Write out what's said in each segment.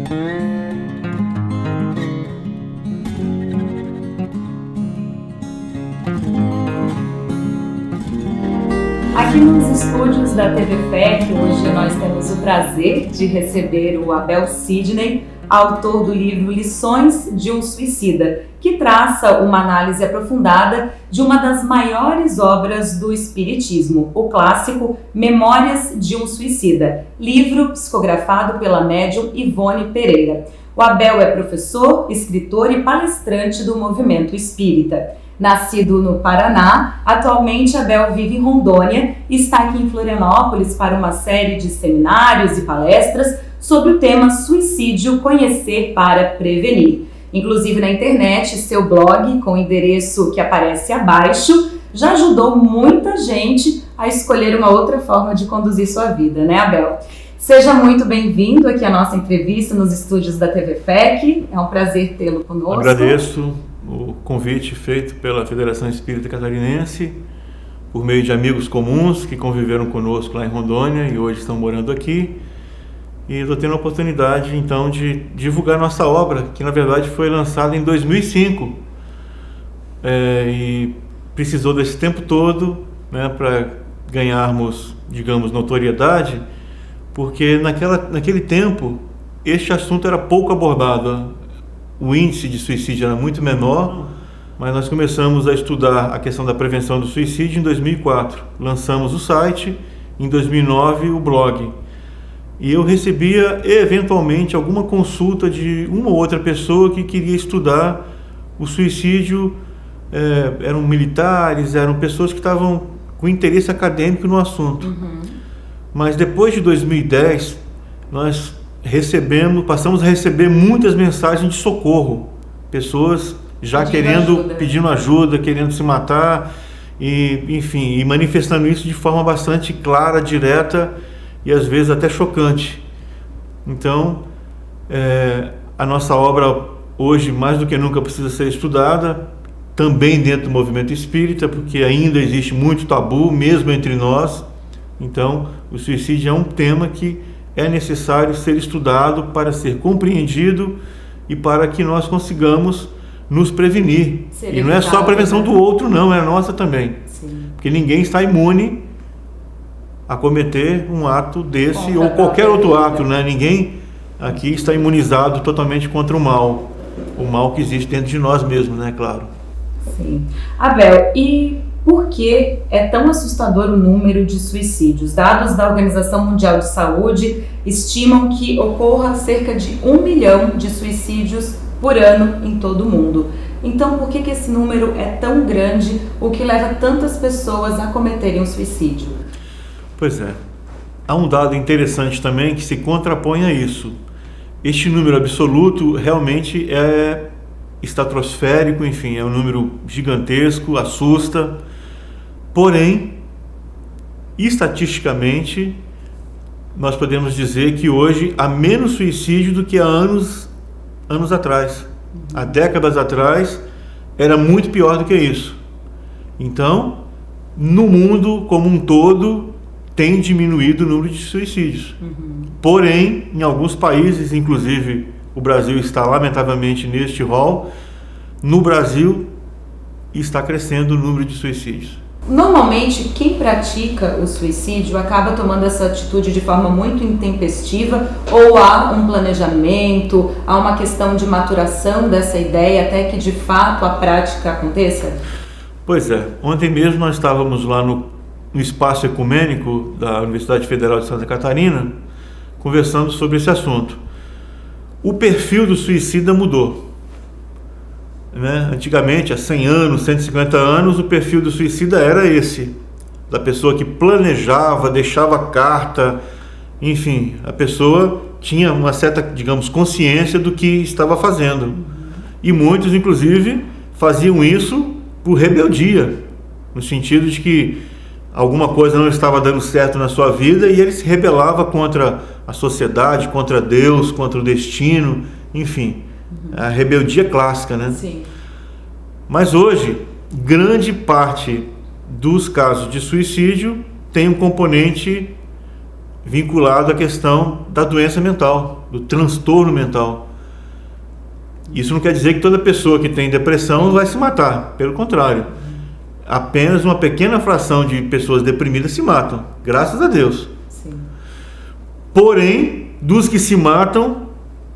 Aqui nos estúdios da TV FEC, hoje nós temos o prazer de receber o Abel Sidney, autor do livro Lições de um Suicida, que traça uma análise aprofundada de uma das maiores obras do Espiritismo, o clássico Memórias de um Suicida, livro psicografado pela médium Ivone Pereira. O Abel é professor, escritor e palestrante do movimento espírita. Nascido no Paraná, atualmente Abel vive em Rondônia e está aqui em Florianópolis para uma série de seminários e palestras sobre o tema Suicídio, Conhecer para Prevenir. Inclusive na internet, seu blog, com o endereço que aparece abaixo, já ajudou muita gente a escolher uma outra forma de conduzir sua vida, né, Abel? Seja muito bem-vindo aqui à nossa entrevista nos estúdios da TV FEC. É um prazer tê-lo conosco. Agradeço o convite feito pela Federação Espírita Catarinense, por meio de amigos comuns que conviveram conosco lá em Rondônia e hoje estão morando aqui. E estou tendo a oportunidade, então, de divulgar nossa obra, que na verdade foi lançada em 2005. E precisou desse tempo todo, né, para ganharmos, digamos, notoriedade, porque naquele tempo este assunto era pouco abordado. O índice de suicídio era muito menor, mas nós começamos a estudar a questão da prevenção do suicídio em 2004. Lançamos o site, em 2009 o blog. E eu recebia eventualmente alguma consulta de uma ou outra pessoa que queria estudar o suicídio. Eram militares, eram pessoas que estavam com interesse acadêmico no assunto. Mas depois de 2010, nós passamos a receber muitas mensagens de socorro, pessoas já pedindo ajuda, querendo se matar e, enfim, manifestando isso de forma bastante clara, direta e às vezes até chocante. Então, a nossa obra hoje mais do que nunca precisa ser estudada, também dentro do movimento espírita, porque ainda existe muito tabu, mesmo entre nós. Então, o suicídio é um tema que é necessário ser estudado para ser compreendido e para que nós consigamos nos prevenir. E não é só a prevenção do outro, não, é a nossa também. Sim. Porque ninguém está imune a cometer um ato desse ou qualquer outro ato, né? Ninguém aqui está imunizado totalmente contra o mal que existe dentro de nós mesmos, né? Claro. Sim. Abel, e por que é tão assustador o número de suicídios? Dados da Organização Mundial de Saúde estimam que ocorra cerca de 1 milhão de suicídios por ano em todo o mundo. Então, por que esse número é tão grande, o que leva tantas pessoas a cometerem um suicídio? Pois é. Há um dado interessante também que se contrapõe a isso. Este número absoluto realmente é estratosférico, enfim, é um número gigantesco, assusta. Porém, estatisticamente, nós podemos dizer que hoje há menos suicídio do que há anos atrás. Há décadas atrás, era muito pior do que isso. Então, no mundo como um todo, tem diminuído o número de suicídios. Porém, em alguns países, inclusive o Brasil está lamentavelmente neste rol, no Brasil está crescendo o número de suicídios. Normalmente, quem pratica o suicídio acaba tomando essa atitude de forma muito intempestiva, ou há um planejamento, há uma questão de maturação dessa ideia até que de fato a prática aconteça? Pois é, ontem mesmo nós estávamos lá no espaço ecumênico da Universidade Federal de Santa Catarina, conversando sobre esse assunto. O perfil do suicida mudou. Né? Antigamente, há 100 anos, 150 anos, o perfil do suicida era esse, da pessoa que planejava, deixava carta, enfim, a pessoa tinha uma certa, digamos, consciência do que estava fazendo. E muitos, inclusive, faziam isso por rebeldia, no sentido de que alguma coisa não estava dando certo na sua vida e ele se rebelava contra a sociedade, contra Deus, contra o destino, enfim, a rebeldia clássica, né? Sim. Mas hoje, grande parte dos casos de suicídio tem um componente vinculado à questão da doença mental, do transtorno mental. Isso não quer dizer que toda pessoa que tem depressão vai se matar, pelo contrário. Apenas uma pequena fração de pessoas deprimidas se matam, graças a Deus. Sim. Porém, dos que se matam,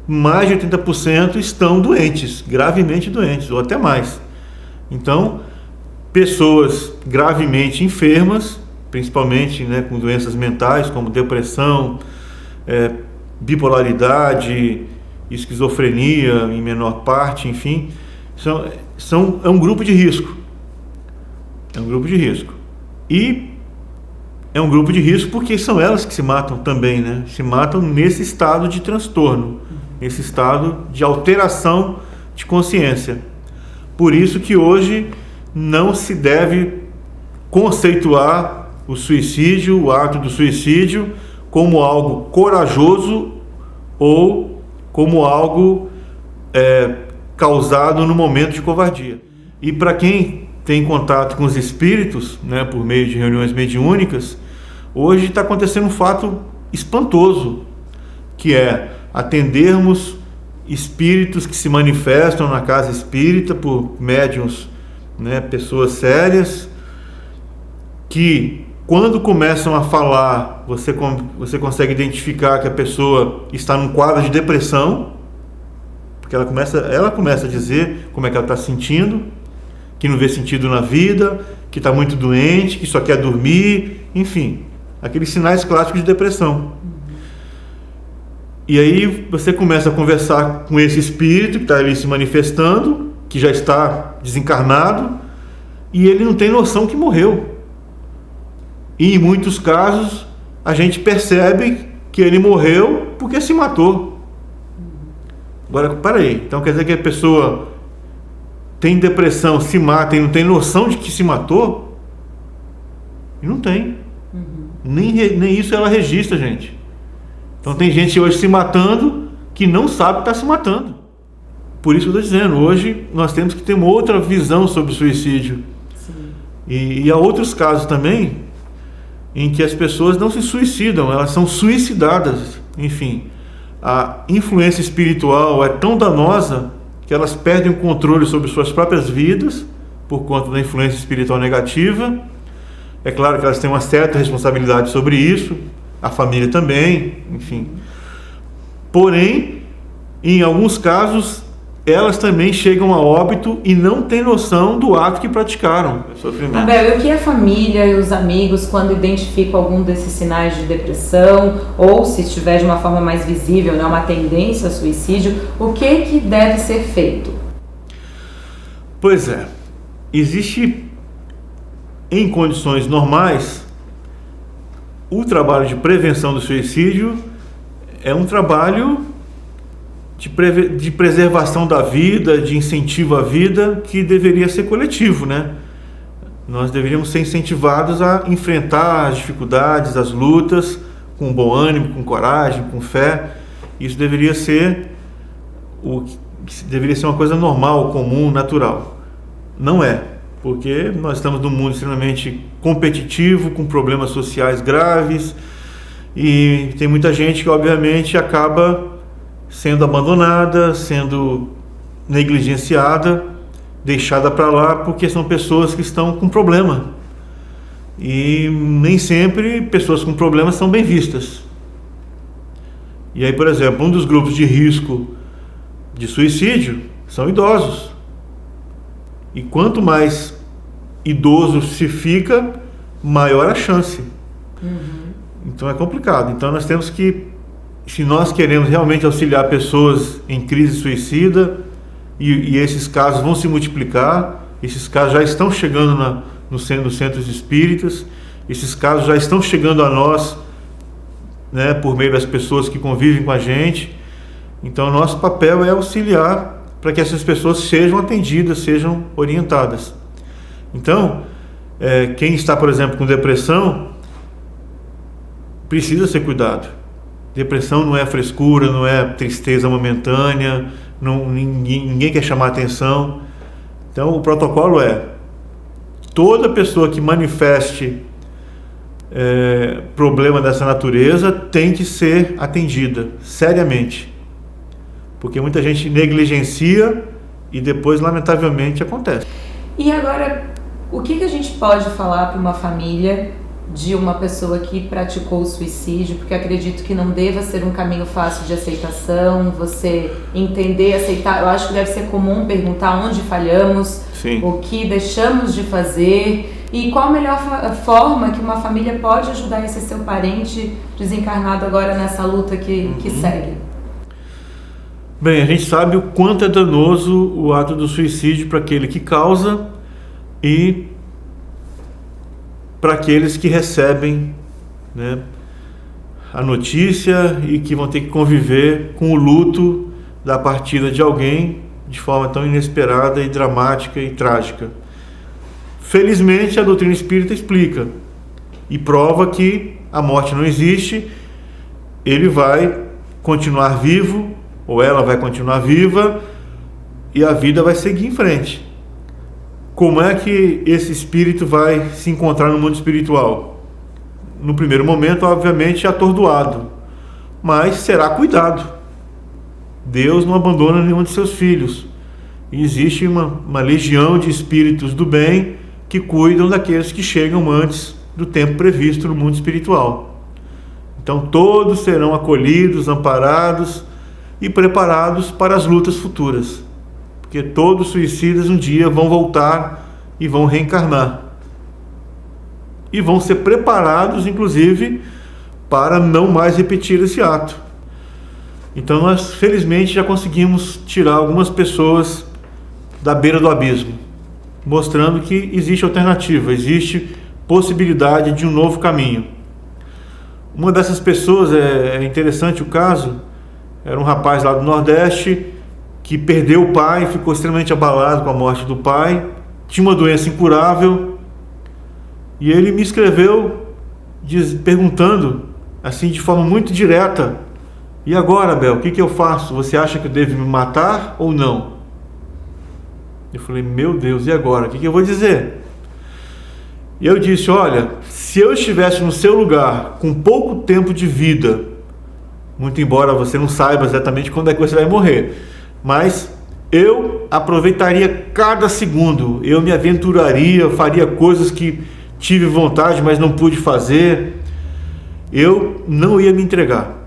mais de 80% estão doentes, gravemente doentes, ou até mais. Então, pessoas gravemente enfermas, principalmente, né, com doenças mentais como depressão, bipolaridade, esquizofrenia em menor parte, enfim, é um grupo de risco. É um grupo de risco. E é um grupo de risco porque são elas que se matam também, né? Se matam nesse estado de transtorno, nesse estado de alteração de consciência. Por isso que hoje não se deve conceituar o suicídio, o ato do suicídio, como algo corajoso ou como algo causado no momento de covardia. E para quem tem contato com os espíritos, né, por meio de reuniões mediúnicas, hoje está acontecendo um fato espantoso, que é atendermos espíritos que se manifestam na casa espírita por médiuns, né, pessoas sérias, que quando começam a falar, você consegue identificar que a pessoa está num quadro de depressão, porque ela começa a dizer como é que ela está se sentindo, que não vê sentido na vida, que está muito doente, que só quer dormir, enfim, aqueles sinais clássicos de depressão. E aí você começa a conversar com esse espírito que está ali se manifestando, que já está desencarnado, e ele não tem noção que morreu. E em muitos casos a gente percebe que ele morreu porque se matou. Agora, peraí, então quer dizer que a pessoa tem depressão, se mata e não tem noção de que se matou? E não tem. Nem isso ela registra, gente. Então tem gente hoje se matando que não sabe que está se matando. Por isso que eu estou dizendo, hoje nós temos que ter uma outra visão sobre o suicídio. E há outros casos também em que as pessoas não se suicidam, elas são suicidadas. Enfim, a influência espiritual é tão danosa que elas perdem o controle sobre suas próprias vidas por conta da influência espiritual negativa. É claro que elas têm uma certa responsabilidade sobre isso, a família também, enfim. Porém, em alguns casos, elas também chegam a óbito e não têm noção do ato que praticaram. Abel, e o que a família e os amigos, quando identificam algum desses sinais de depressão, ou se estiver de uma forma mais visível, né, uma tendência a suicídio, o que deve ser feito? Pois é, existe em condições normais, o trabalho de prevenção do suicídio é um trabalho de preservação da vida, de incentivo à vida, que deveria ser coletivo, né? Nós deveríamos ser incentivados a enfrentar as dificuldades, as lutas, com bom ânimo, com coragem, com fé. Isso deveria ser uma coisa normal, comum, natural. Não é, porque nós estamos num mundo extremamente competitivo, com problemas sociais graves, e tem muita gente que obviamente acaba sendo abandonada, sendo negligenciada, deixada para lá, porque são pessoas que estão com problema. E nem sempre pessoas com problemas são bem vistas. E aí, por exemplo, um dos grupos de risco de suicídio são idosos. E quanto mais idoso se fica, maior a chance. Então é complicado. Então nós temos que, se nós queremos realmente auxiliar pessoas em crise suicida, e esses casos vão se multiplicar, esses casos já estão chegando nos centros espíritas, esses casos já estão chegando a nós, né, por meio das pessoas que convivem com a gente. Então nosso papel é auxiliar para que essas pessoas sejam atendidas, sejam orientadas. Então, quem está, por exemplo, com depressão, precisa ser cuidado. Depressão não é frescura, não é tristeza momentânea, ninguém quer chamar atenção. Então o protocolo é: toda pessoa que manifeste problema dessa natureza tem que ser atendida seriamente, porque muita gente negligencia e depois, lamentavelmente, acontece. E agora, o que a gente pode falar para uma família de uma pessoa que praticou o suicídio? Porque acredito que não deva ser um caminho fácil de aceitação, você entender, aceitar. Eu acho que deve ser comum perguntar onde falhamos, Sim. O que deixamos de fazer e qual a melhor forma que uma família pode ajudar esse seu parente desencarnado agora nessa luta que segue. Bem, a gente sabe o quanto é danoso o ato do suicídio para aquele que causa e para aqueles que recebem, né, a notícia e que vão ter que conviver com o luto da partida de alguém de forma tão inesperada e dramática e trágica. Felizmente, a doutrina espírita explica e prova que a morte não existe, ele vai continuar vivo, ou ela vai continuar viva, e a vida vai seguir em frente. Como é que esse espírito vai se encontrar no mundo espiritual? No primeiro momento, obviamente, atordoado, mas será cuidado. Deus não abandona nenhum de seus filhos. E existe uma legião de espíritos do bem que cuidam daqueles que chegam antes do tempo previsto no mundo espiritual. Então todos serão acolhidos, amparados e preparados para as lutas futuras, porque todos os suicidas um dia vão voltar e vão reencarnar e vão ser preparados, inclusive, para não mais repetir esse ato. Então nós felizmente já conseguimos tirar algumas pessoas da beira do abismo, mostrando que existe alternativa, existe possibilidade de um novo caminho. Uma dessas pessoas, é interessante o caso, era um rapaz lá do Nordeste que perdeu o pai, ficou extremamente abalado com a morte do pai, tinha uma doença incurável, e ele me escreveu perguntando, assim, de forma muito direta: e agora, Abel, o que eu faço? Você acha que eu devo me matar ou não? Eu falei: meu Deus, e agora? O que eu vou dizer? E eu disse: olha, se eu estivesse no seu lugar, com pouco tempo de vida, muito embora você não saiba exatamente quando é que você vai morrer, mas eu aproveitaria cada segundo, eu me aventuraria, eu faria coisas que tive vontade, mas não pude fazer. Eu não ia me entregar.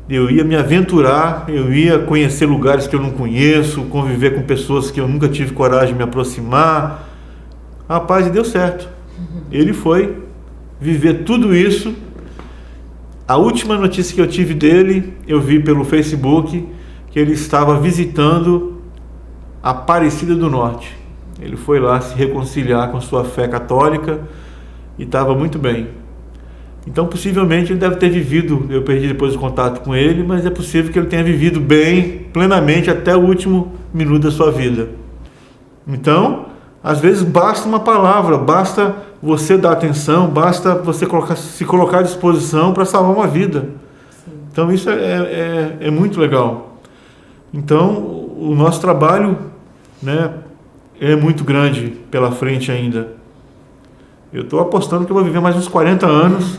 Eu ia me aventurar, eu ia conhecer lugares que eu não conheço, conviver com pessoas que eu nunca tive coragem de me aproximar. Rapaz, e deu certo. Ele foi viver tudo isso. A última notícia que eu tive dele, eu vi pelo Facebook que ele estava visitando a Aparecida do Norte. Ele foi lá se reconciliar com sua fé católica e estava muito bem. Então, possivelmente, ele deve ter vivido, eu perdi depois o contato com ele, mas é possível que ele tenha vivido bem, plenamente, até o último minuto da sua vida. Então, às vezes basta uma palavra, basta você dar atenção, basta você se colocar à disposição para salvar uma vida. Sim. Então, isso é muito legal. Então, o nosso trabalho, né, é muito grande pela frente ainda. Eu estou apostando que eu vou viver mais uns 40 anos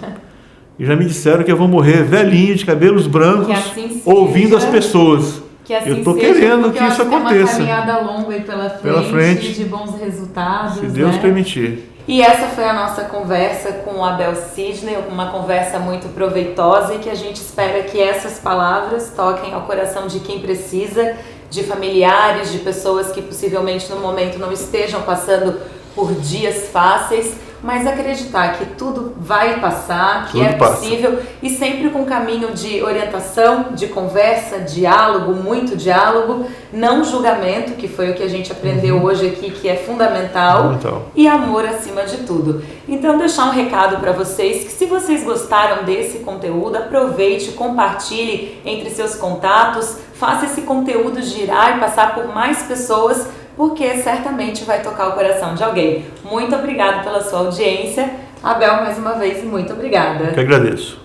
e já me disseram que eu vou morrer velhinho, de cabelos brancos, assim ouvindo as pessoas. Que assim eu estou seja, querendo que isso aconteça. É uma caminhada longa aí pela frente, de bons resultados. Se Deus permitir. E essa foi a nossa conversa com o Abel Sidney, uma conversa muito proveitosa e que a gente espera que essas palavras toquem ao coração de quem precisa, de familiares, de pessoas que possivelmente no momento não estejam passando por dias fáceis, mas acreditar que tudo vai passar, que é possível e sempre com um caminho de orientação, de conversa, diálogo, muito diálogo, não julgamento, que foi o que a gente aprendeu hoje aqui, que é fundamental, e amor acima de tudo. Então, deixar um recado para vocês, que se vocês gostaram desse conteúdo, aproveite, compartilhe entre seus contatos, faça esse conteúdo girar e passar por mais pessoas, porque certamente vai tocar o coração de alguém. Muito obrigada pela sua audiência. Abel, mais uma vez, muito obrigada. Eu que agradeço.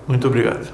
Muito obrigado.